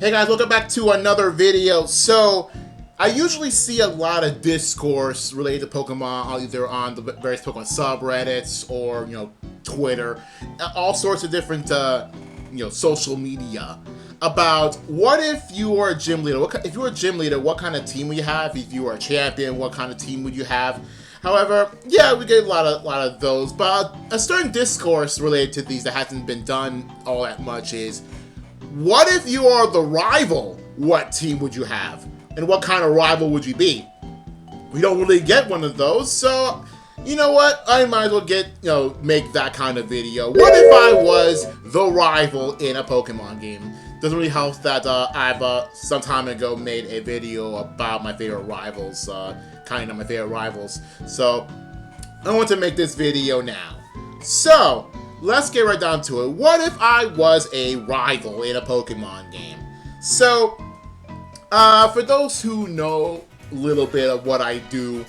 Hey guys, welcome back to another video. So, I usually see a lot of discourse related to Pokemon, either on the various Pokemon subreddits or, Twitter, all sorts of different, social media about what if you were a gym leader? If you were a gym leader, what kind of team would you have? If you were a champion, what kind of team would you have? However, yeah, we get a lot of those, but a certain discourse related to these that hasn't been done all that much is, what if you are the rival? What team would you have? And what kind of rival would you be? We don't really get one of those, so you know what? I might as well make that kind of video. What if I was the rival in a Pokemon game? Doesn't really help that I've some time ago made a video about my favorite rivals, kind of my favorite rivals. So I want to make this video now. So let's get right down to it. What if I was a rival in a Pokemon game? So, for those who know a little bit of what I do,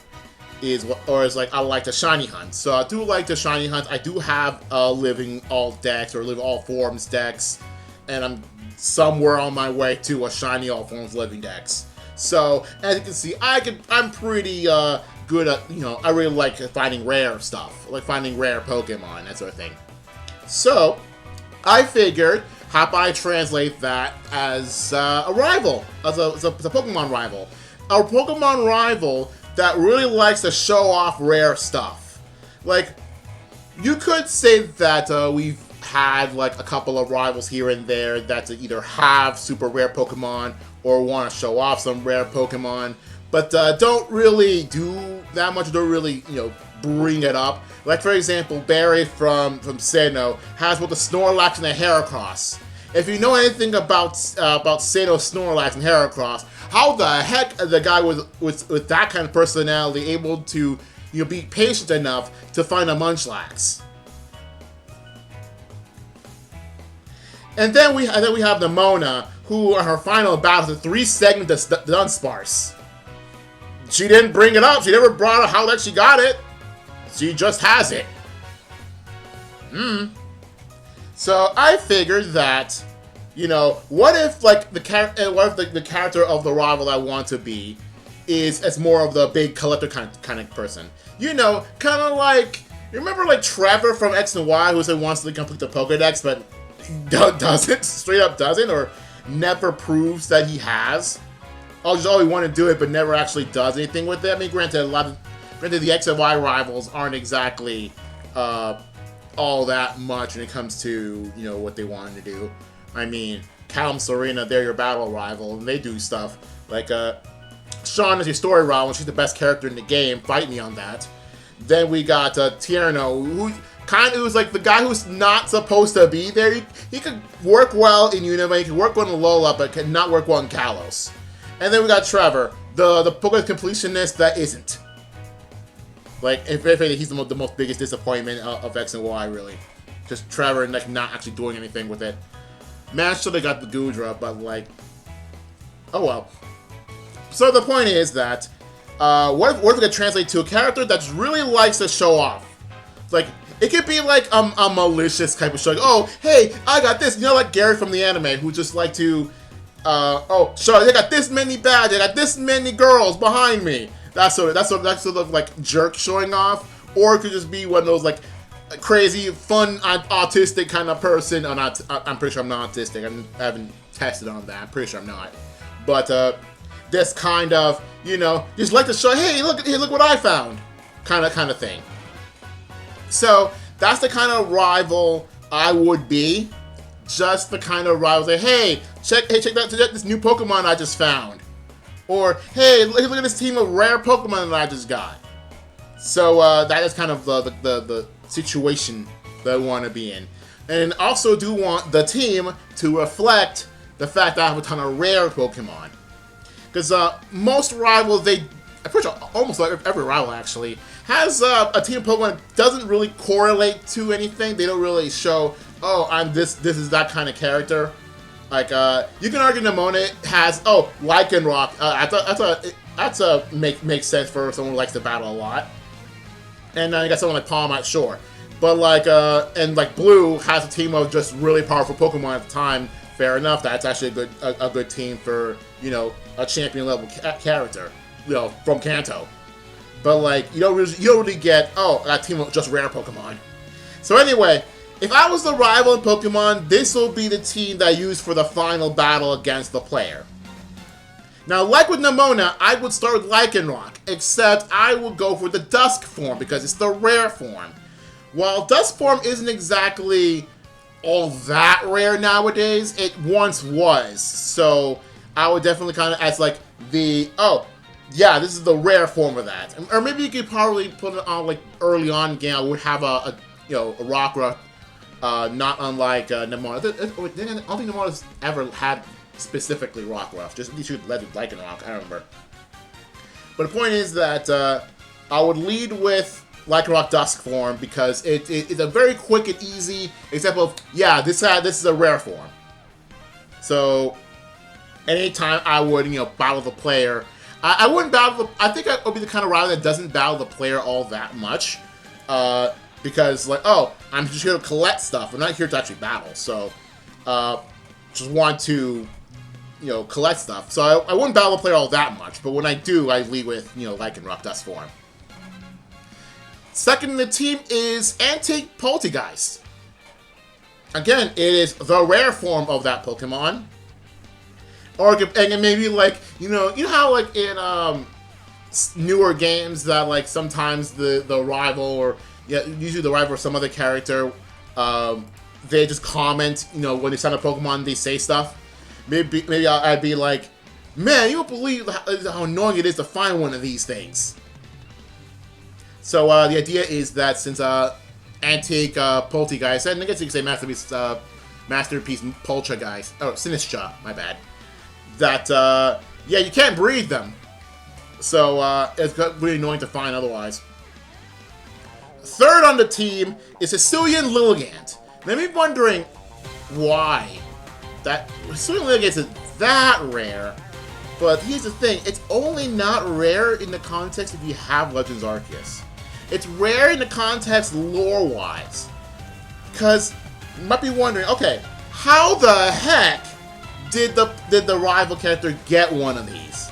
I like to shiny hunt. So I do like to shiny hunt. I do have living all decks or living all forms decks, and I'm somewhere on my way to a shiny all forms living decks. So as you can see, I'm pretty good at I really like finding rare stuff, like finding rare Pokemon, that sort of thing. So, I figured, how about I translate that as a rival, as a Pokemon rival. A Pokemon rival that really likes to show off rare stuff. Like, you could say that we've had like a couple of rivals here and there that either have super rare Pokemon or want to show off some rare Pokemon, but don't really do that much, don't really, bring it up. Like, for example, Barry from Sinnoh has both the Snorlax and the Heracross. If you know anything about Sinnoh, Snorlax, and Heracross, how the heck is the guy with that kind of personality able to be patient enough to find a Munchlax? And then we have the Mona, who in her final battle is a 3-segment Dunsparce. She didn't bring it up. She never brought up how that she got it. She just has it. So I figured that, what if the character of the rival I want to be is more of the big collector kind of person. Kind of like, you remember like Trevor from X and Y, who wants to complete the Pokédex, but doesn't, straight up doesn't, or never proves that he has. Just always want to do it, but never actually does anything with it. I mean, granted, the X and Y rivals aren't exactly all that much when it comes to, what they wanted to do. I mean, Cal and Serena, they're your battle rival, and they do stuff. Like, Sean is your story rival, and she's the best character in the game. Fight me on that. Then we got Tierno, who kind of was like the guy who's not supposed to be there. He could work well in Unova, he could work well in Alola, but could not work well in Kalos. And then we got Trevor, the Pokemon completionist that isn't. Like, if anything, he's the most biggest disappointment of X and Y, really. Just Trevor and not actually doing anything with it. Man, should have got the Goodra, but oh well. So the point is that, what if we could translate to a character that really likes to show off? Like, it could be like a malicious type of show. Like, oh, hey, I got this. Like Gary from the anime, who just like to, sure, they got this many badges, I got this many girls behind me. That's sort of like jerk showing off, or it could just be one of those like crazy, fun, autistic kind of person. I'm pretty sure I'm not autistic. I haven't tested on that. I'm pretty sure I'm not. But this kind of, just like to show, hey, look what I found, kind of thing. So that's the kind of rival I would be. Just the kind of rival say, hey, check this new Pokemon I just found. Or, hey, look at this team of rare Pokemon that I just got. So, that is kind of the situation that I want to be in. And also do want the team to reflect the fact that I have a ton of rare Pokemon. Because, most rivals, I'm pretty sure almost every rival, actually, has a team of Pokemon that doesn't really correlate to anything. They don't really show, oh, I'm this is that kind of character. Like, you can argue Nemona has, Lycanroc. Makes sense for someone who likes to battle a lot. And you got someone like Palmite, sure. But, and Blue has a team of just really powerful Pokemon at the time fair enough. That's actually a good team for, you know, a champion level character, you know, from Kanto. But like, you don't really get, oh, that team of just rare Pokemon. So anyway, if I was the rival in Pokemon, this will be the team that I use for the final battle against the player. Now, like with Nemona, I would start with Lycanroc, except I would go for the Dusk form because it's the rare form. While Dusk form isn't exactly all that rare nowadays, it once was. So I would definitely kind of as like the, oh, yeah, this is the rare form of that. Or maybe you could probably put it on like early on in game. I would have a Rockruff, not unlike Nemona. I don't think Nemona's ever had specifically Rockruff. Just you should let it Lycanroc. I don't remember. But the point is that I would lead with Lycanroc Dusk form because it's a very quick and easy example of, yeah, this is a rare form. So anytime I would, you know, battle the player, I wouldn't battle I think I would be the kind of rival that doesn't battle the player all that much. Because like, oh, I'm just here to collect stuff. I'm not here to actually battle. So just want to, you know, collect stuff. So I wouldn't battle the player all that much. But when I do, I lead with, you know, Lycanroc Dusk form. Second in the team is Antique Poltegeist. Again, it is the rare form of that Pokemon. Or and maybe like, you know how like in newer games that like sometimes the rival or usually the rival or some other character, they just comment, you know, when they sign a Pokemon, they say stuff. Maybe I'd be like, man, you don't believe how annoying it is to find one of these things. So the idea is that since Antique Poltegeist, and I guess you could say Masterpiece Poltergeist, oh, Sinistra, my bad, that, yeah, you can't breed them. So it's really annoying to find otherwise. Third on the team is Hisuian Lilligant. Now, me wondering why that Hisuian Lilligant is that rare. But here's the thing, it's only not rare in the context if you have Legends Arceus. It's rare in the context lore-wise. Because you might be wondering, okay, how the heck did the rival character get one of these?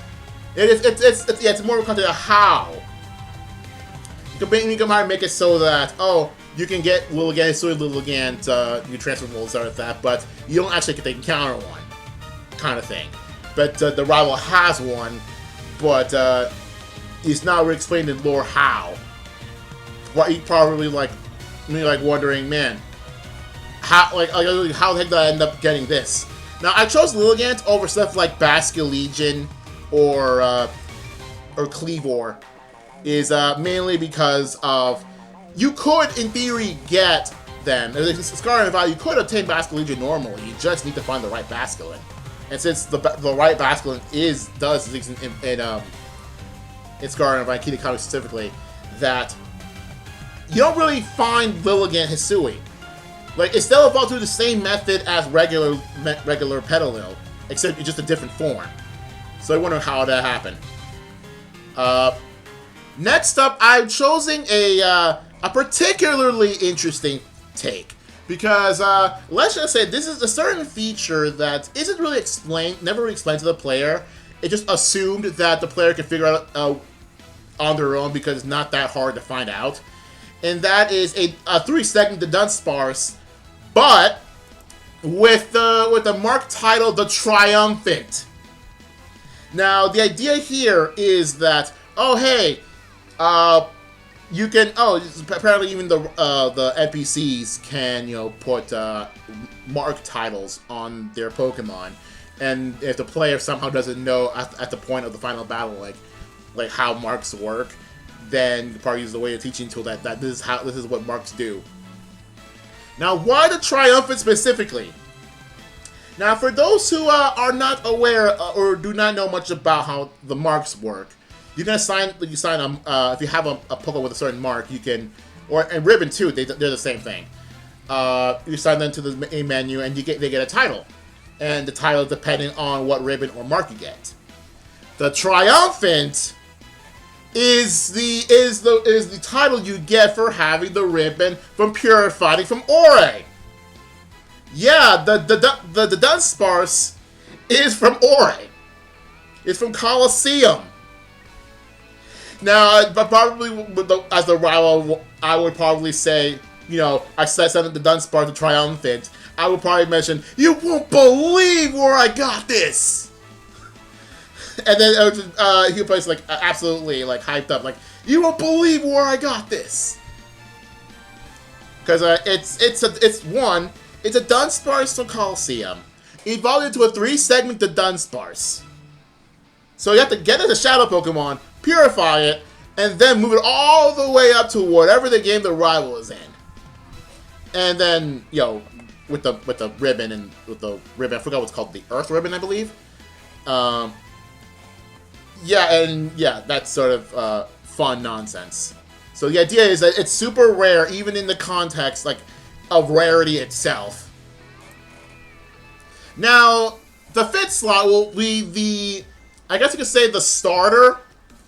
It's more of a context of how. You can make it so that, oh, you can get Lilligant, you can transfer rules out of that, but you don't actually get to encounter one, kind of thing. But the rival has one, but it's not really explained in lore how. What you probably wondering, man, how the heck did I end up getting this? Now I chose Lilligant over stuff like Basculegion or Cleavor, is mainly because of you could in theory get them. Scar and Valley, you could obtain Basculegion normally. You just need to find the right Basculin. And since the right Basculin does exist in Scar and Valley, Kingdom specifically, that you don't really find Lilligant Hisui. Like, it's still evolved through the same method as regular Petalil, except it's just a different form. So I wonder how that happened. Next up, I'm choosing a particularly interesting take. Because, let's just say, this is a certain feature that isn't really explained, never really explained to the player. It just assumed that the player can figure out on their own because it's not that hard to find out. And that is a 3-second Dunsparce, but with the mark title, the Triumphant. Now, the idea here is that, oh hey, you can, apparently even the NPCs can, you know, put mark titles on their Pokemon, and if the player somehow doesn't know at the point of the final battle, like how marks work, then the party uses the way of teaching tool that this is what marks do. Now, why the Triumphant specifically? Now, for those who are not aware or do not know much about how the marks work, you can assign if you have a Pokemon with a certain mark, you can, and Ribbon too, they're the same thing. You assign them to the main menu, and they get a title, and the title depending on what ribbon or mark you get. The Triumphant is the title you get for having the ribbon from Pure Fighting from Ore. Yeah, the Dunsparce is from Ori. It's from Colosseum. Now, but probably as a rival, I would probably say, I said something to Dunsparce to Triumphant. I would probably mention, "You won't believe where I got this," and then he would probably absolutely hyped up, "You won't believe where I got this," because it's a Dunsparce from Colosseum, evolved into a 3-segment Dunsparce. So you have to get it a Shadow Pokemon, purify it, and then move it all the way up to whatever the game the rival is in. And then, with the ribbon I forgot what's called, the Earth Ribbon, I believe. That's sort of fun nonsense. So the idea is that it's super rare, even in the context of rarity itself. Now, the 5th slot will be I guess you could say the starter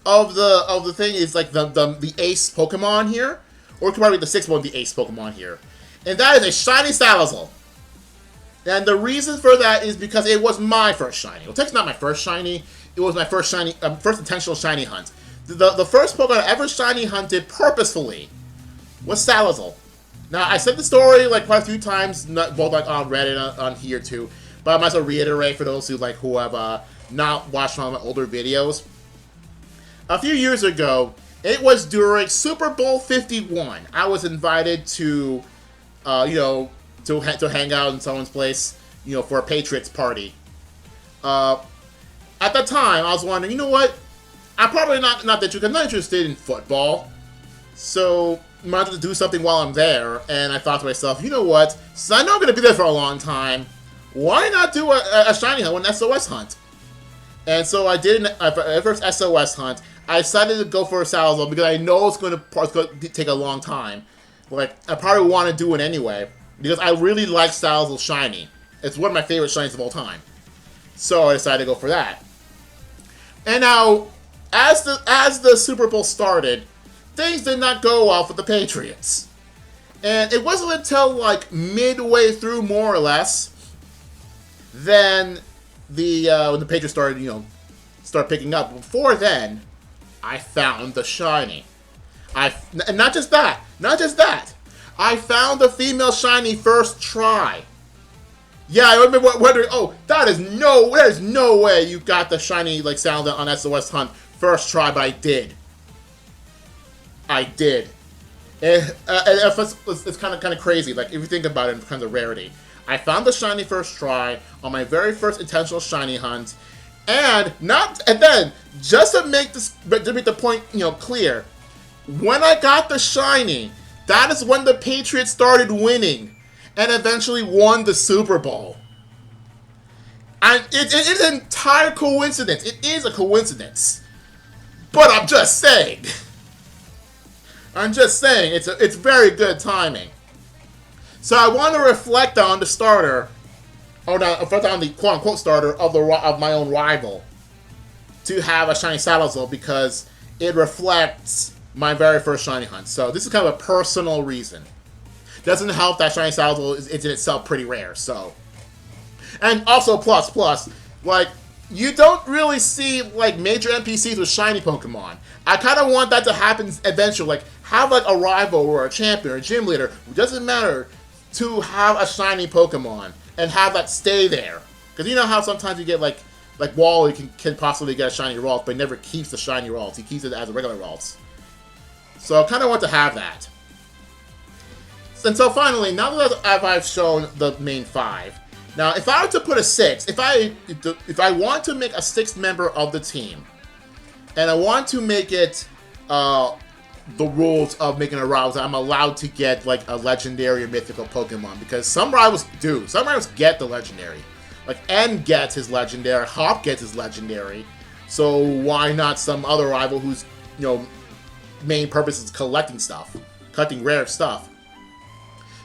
of the thing is the ace Pokemon here, or it could probably be the 6th one, the ace Pokemon here, and that is a shiny Salazzle. And the reason for that is because it was my first shiny. Well, technically not my first shiny. It was my first shiny, first intentional shiny hunt. The first Pokemon I ever shiny hunted purposefully was Salazzle. Now, I said the story quite a few times, both on Reddit on here too, but I might as well reiterate for those who have not watched one of my older videos. A few years ago, it was during Super Bowl 51. I was invited to, to hang out in someone's place, for a Patriots party. At the time, I was wondering, you know what? I'm probably not interested in football, so I might have to do something while I'm there. And I thought to myself, you know what? Since I know I'm going to be there for a long time, why not do a shiny hunt, an SOS hunt? And so I did my first SOS hunt. I decided to go for a Salazzle because I know it's going to take a long time. I probably want to do it anyway because I really like Salazzle shiny. It's one of my favorite shinies of all time. So I decided to go for that. And now, as the Super Bowl started, things did not go well for the Patriots. And it wasn't until midway through, more or less, then when the Patriots started picking up. Before then, I found the shiny. And not just that. I found the female shiny first try. Yeah, I remember wondering, there's no way you got the shiny Salazzle on SOS Hunt first try, but I did. And it's kind of crazy. If you think about it in terms of rarity. I found the shiny first try on my very first intentional shiny hunt, and then just to make the point clear, when I got the shiny, that is when the Patriots started winning, and eventually won the Super Bowl. And it is an entire coincidence. It is a coincidence, but I'm just saying. It's very good timing. So I want to reflect on the starter, on the quote-unquote starter of my own rival, to have a shiny Salazzle because it reflects my very first shiny hunt. So this is kind of a personal reason. Doesn't help that shiny Salazzle is in itself pretty rare. So, and also plus, you don't really see major NPCs with shiny Pokemon. I kind of want that to happen eventually. Have a rival or a champion or a gym leader. It doesn't matter. To have a shiny Pokemon and have that stay there, because you know how sometimes you get like Wally can possibly get a shiny Ralts, but he never keeps the shiny Ralts. He keeps it as a regular Ralts. So I kind of want to have that. And so finally, now that I've shown the main 5, now if I were to put a 6, if I want to make a 6th member of the team, and I want to make it the rules of making a rival, I'm allowed to get a legendary or mythical Pokemon, because some rivals do. Some rivals get the legendary. N gets his legendary, Hop gets his legendary. So why not some other rival whose main purpose is collecting rare stuff?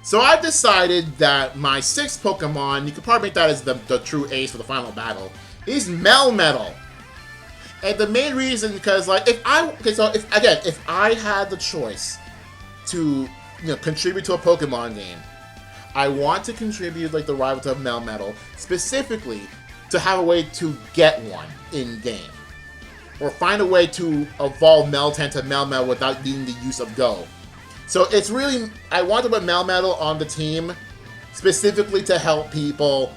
So I've decided that my 6th Pokemon, you could probably make that as the true ace for the final battle, is Melmetal. And the main reason, because if I had the choice to contribute to a Pokemon game, I want to contribute like the rival to Melmetal, specifically to have a way to get one in-game. Or find a way to evolve Meltan to Melmetal without needing the use of Go. So it's really, I want to put Melmetal on the team specifically to help people,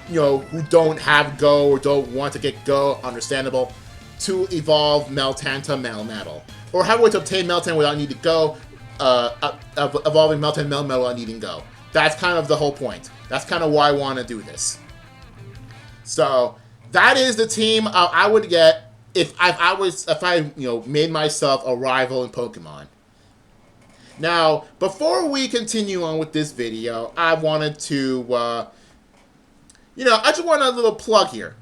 you know, who don't have Go or don't want to get Go, understandable, to evolve Meltan to Melmetal. Or have a way to obtain Meltan without needing Go, evolving Meltan and Melmetal without needing Go. That's kind of the whole point. That's kind of why I want to do this. So that is the team I would get if I made myself a rival in Pokemon. Now, before we continue on with this video, I wanted to, I just want a little plug here.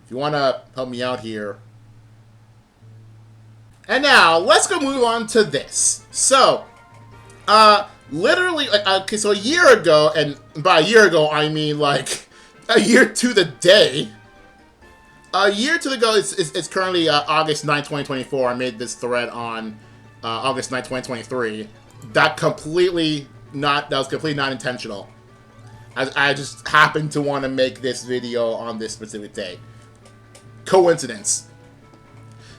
If you want to help me out here. And now, let's go move on to this. So, literally, okay, so a year ago, and by a year ago, I mean, like, a year to the day. A year to the go, it's currently August 9, 2024. I made this thread on August 9, 2023. That was completely not intentional. I just happened to want to make this video on this specific day. Coincidence.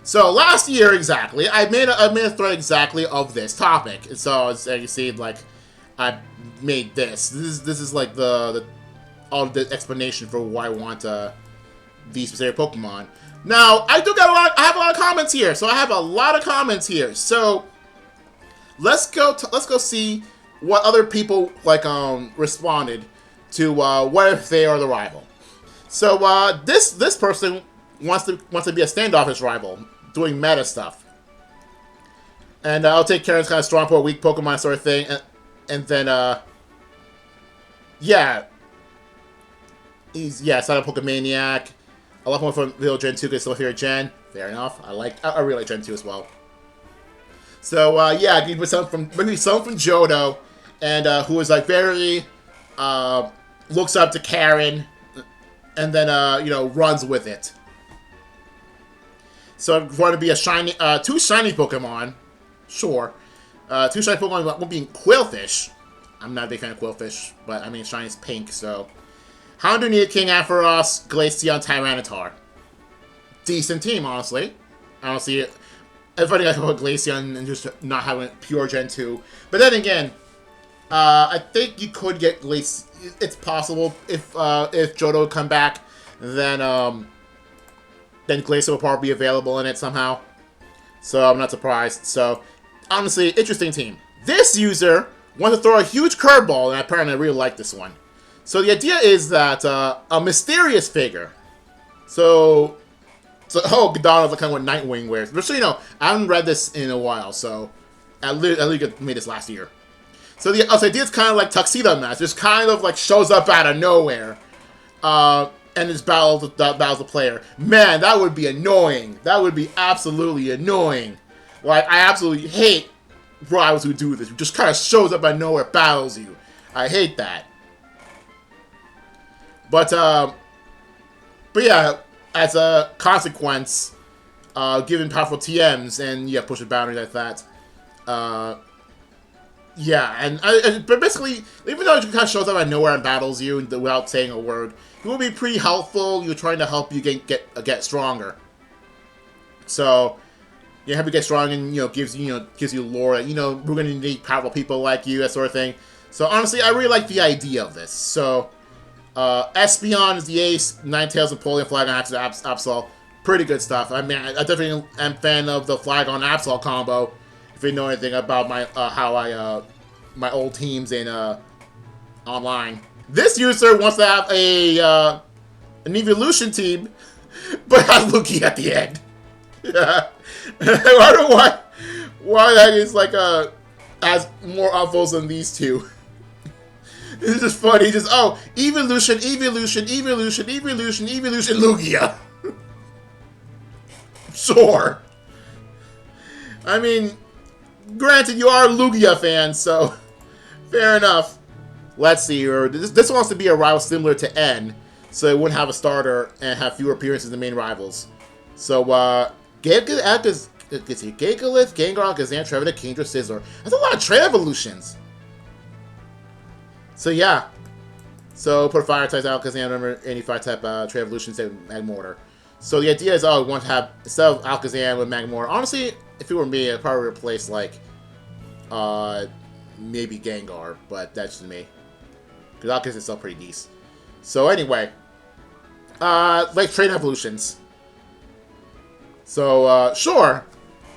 So last year exactly, I made a thread exactly of this topic. So as you see, like, I made this. This is like all the explanation for why I want these specific Pokemon. Now, I have a lot of comments here. So I have a lot of comments here. So let's go see what other people responded to what if they are the rival. So this person wants to be a standoffish rival, doing meta stuff. And I'll take Karen's kind of strong for a weak Pokemon sort of thing, and then he's sign up Pokemaniac. I love one from Little Gen 2 because it's my favorite Gen. Fair enough. I really like Gen 2 as well. So maybe someone from Johto, and who is like very looks up to Karen, and then runs with it. So I'm going to be a shiny, two shiny Pokemon, sure. Two shiny Pokemon will be Quillfish. I'm not a big fan of Quillfish, but I mean shiny's pink, so. Houndoom, King Ampharos, Glaceon, Tyranitar. Decent team, honestly. I don't see it. If I think I put Glaceon and just not having pure Gen 2. But then again, I think you could get Glaceon. It's possible if Johto would come back, then Glaceon will probably be available in it somehow. So I'm not surprised. So honestly, interesting team. This user wants to throw a huge curveball, and apparently I really like this one. So the idea is that a mysterious figure. So Godon's like kind of what Nightwing wears. But so I haven't read this in a while, so I literally made this last year. So the idea is kind of like Tuxedo Mask, just kind of like shows up out of nowhere, and just battles the player. Man, that would be annoying. That would be absolutely annoying. Like, I absolutely hate rivals who do this. Who just kind of shows up out of nowhere, battles you. I hate that. But yeah, as a consequence, given powerful TMs and pushing boundaries like that, but basically, even though it kind of shows up out of nowhere and battles you without saying a word, it will be pretty helpful. You're trying to help you get stronger. So help you get strong, and gives you lore. We're going to need powerful people like you, that sort of thing. So honestly, I really like the idea of this. So. Espeon is the ace, Ninetales, Napoleon, Flygon, Absol. Pretty good stuff. I mean, I definitely am a fan of the Flygon Absol combo. If you know anything about my my old teams in online. This user wants to have an evolution team, but has Lugia at the end. Yeah. I don't know why that is like has more upvotes than these two. It's just funny. Just, evolution, Lugia. Sure. I mean, granted, you are a Lugia fan, so fair enough. Let's see. This wants to be a rival similar to N, so it wouldn't have a starter and have fewer appearances than main rivals. So, give Let's see. Gigalith, Gengar, Alakazam, Trevenant, Kingdra, Sizzler. That's a lot of trade evolutions. So yeah. So put fire types Alakazam, remember any fire type trade evolutions and Magmortar. So the idea is, oh, we want to have, instead of Alakazam with Magmortar, honestly, if it were me, I'd probably replace, like, maybe Gengar, but that's just me. Because Alakazam is still pretty decent. So anyway, like trade evolutions. So, sure.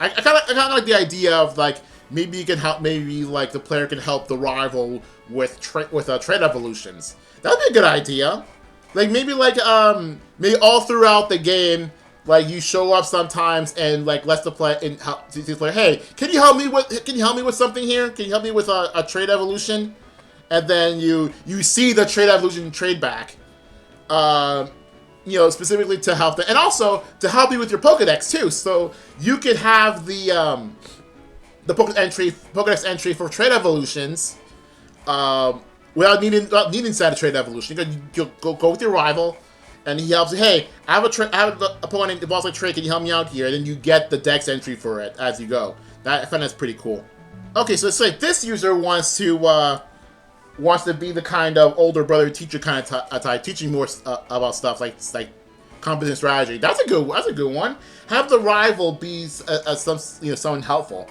I kind of like the idea of, like, maybe you can help, maybe, like, the player can help the rival with trade evolutions. That'd be a good idea. Like, maybe, like, maybe all throughout the game, like, you show up sometimes and, like, lets the player, to the player, hey, can you help me with something here? Can you help me with a trade evolution? And then you see the trade evolution trade back. You know, specifically to help them. And also, to help you with your Pokedex, too. So, you could have the Pokedex entry for trade evolutions, without needing set a trade evolution. You go with your rival, and he helps you. Hey, I have an opponent involves like trade. Can you help me out here? And then you get the Dex entry for it as you go. I find that's pretty cool. Okay, so it's like this user wants to be the kind of older brother teacher kind of type, teaching more about stuff like competence strategy. That's a good one. Have the rival be someone helpful.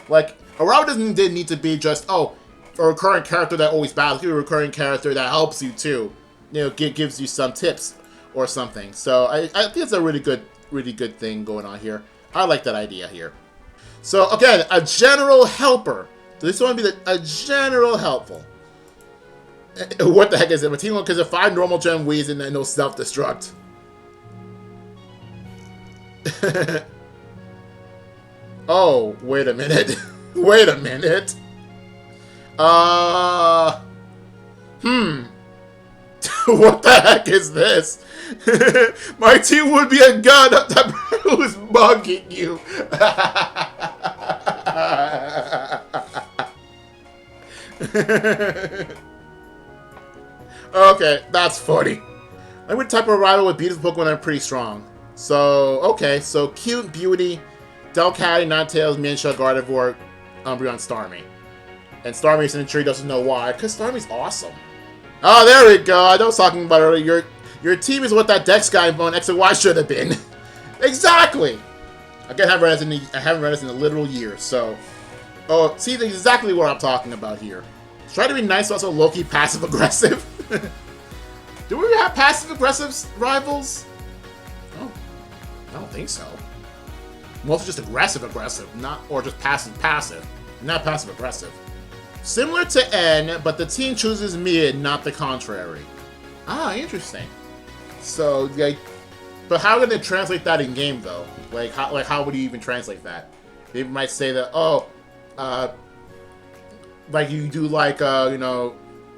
Like a rival doesn't need to be just a recurring character that always battles. Give a recurring character that helps you too. You know, gives you some tips or something. So I think it's a really good thing going on here. I like that idea here. So again, a general helper. So this one would be a general helpful. What the heck is it? My team because of 5 normal gem Weezing and no self-destruct. Oh, wait a minute. Wait a minute. What the heck is this? My team would be a gun who's bugging you. Okay, that's funny. I would type of rival with beautiful Pokemon that are pretty strong. So, okay, so Cute, Beauty, Delcatty, Ninetales, Mienshao, Gardevoir, Umbreon, Starmie. And Starmie's in the tree doesn't know why, because Starmie's awesome. Oh, there we go. I was talking about earlier. Your team is what that Dex guy on X and Y should have been. Exactly. Again, I haven't read this in a literal year, so. Oh, see exactly what I'm talking about here. Try to be nice, also low-key passive-aggressive. Do we have passive-aggressive rivals? Oh, I don't think so. Mostly just aggressive-aggressive, or just passive-passive. Not passive-aggressive. Similar to N, but the team chooses mid, not the contrary. Ah, interesting. So, like, but how would they translate that in game though? Like how would you even translate that? They might say that, oh, like you do like you know,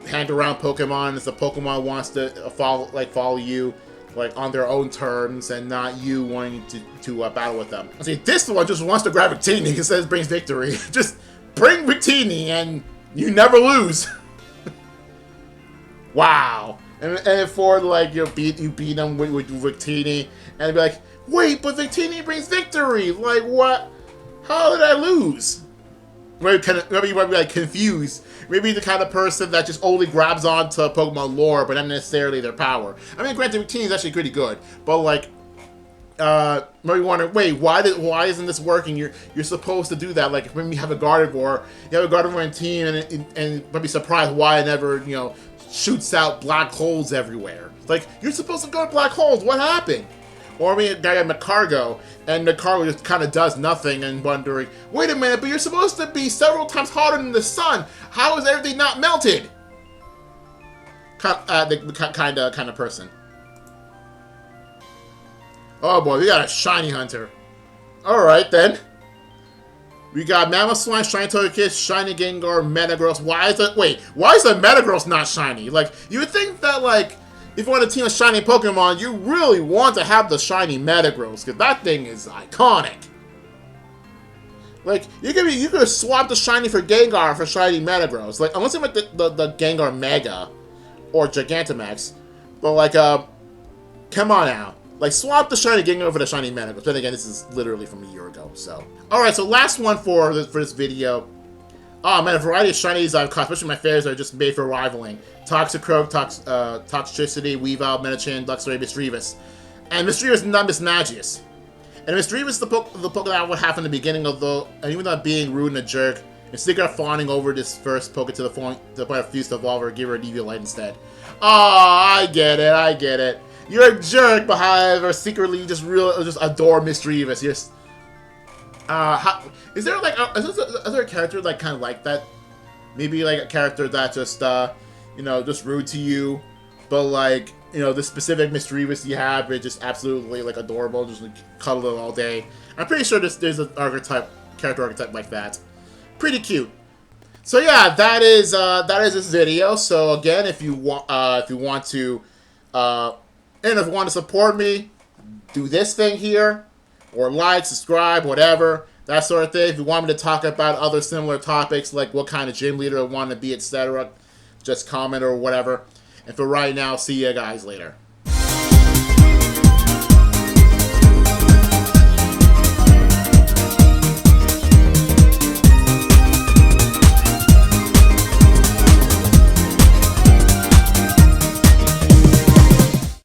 hand around Pokemon as the Pokemon wants to follow you, like on their own terms, and not you wanting to battle with them. I see, this one just wants to grab Victini and says brings victory. Just bring Victini and you never lose. Wow. And for like you beat them with Victini, and be like, wait, but Victini brings victory. Like what? How did I lose? Maybe you might be like confused. Maybe the kind of person that just only grabs onto Pokemon lore, but not necessarily their power. I mean, granted, Victini is actually pretty good, but like, maybe wondering, wait, why isn't this working? You're supposed to do that. Like when you have a Gardevoir, you have a Gardevoir in team, and might be surprised why it never, you know, shoots out black holes everywhere. Like, you're supposed to go to black holes, what happened? Or I mean, a guy got Macargo, and Macargo just kind of does nothing and wondering, wait a minute, but you're supposed to be several times hotter than the sun. How is everything not melted? Kind of person. Oh boy, we got a shiny hunter. Alright then. We got Mamoswine, Shiny Togekiss, Shiny Gengar, Metagross. Why is the Metagross not shiny? Like, you would think that, like, if you want a team of shiny Pokemon, you really want to have the shiny Metagross, because that thing is iconic. Like, you could swap the shiny for Gengar for shiny Metagross. Like, unless you make the Gengar Mega or Gigantamax. But, like, come on now. Like, swap the shiny Gingham for the shiny Manaphy. But then again, this is literally from a year ago, so. Alright, so last one for this video. Oh man, a variety of shinies I've caught, especially my favorites are just made for rivaling. Toxicroak, Toxtricity, Weavile, Medicham, Luxray, Misdreavus. And Misdreavus, not Mismagius. And Misdreavus, the Pokemon that would happen in the beginning of the... And even though being rude and a jerk, and stick out fawning over this first Poke to the point of Fuse to Evolve or give her a Eviolite instead. Oh, I get it. You're a jerk, but however, secretly you just adore Misdreavus. You're just... is there like is there a character like kind of like that? Maybe like a character that just you know, just rude to you, but like, you know, the specific Misdreavus you have is just absolutely like adorable, just like, cuddle it all day. I'm pretty sure there's an character archetype like that. Pretty cute. So yeah, that is this video. So again, if you want to and if you want to support me, do this thing here. Or like, subscribe, whatever, that sort of thing. If you want me to talk about other similar topics, like what kind of gym leader I want to be, etc., just comment or whatever. And for right now, see you guys later.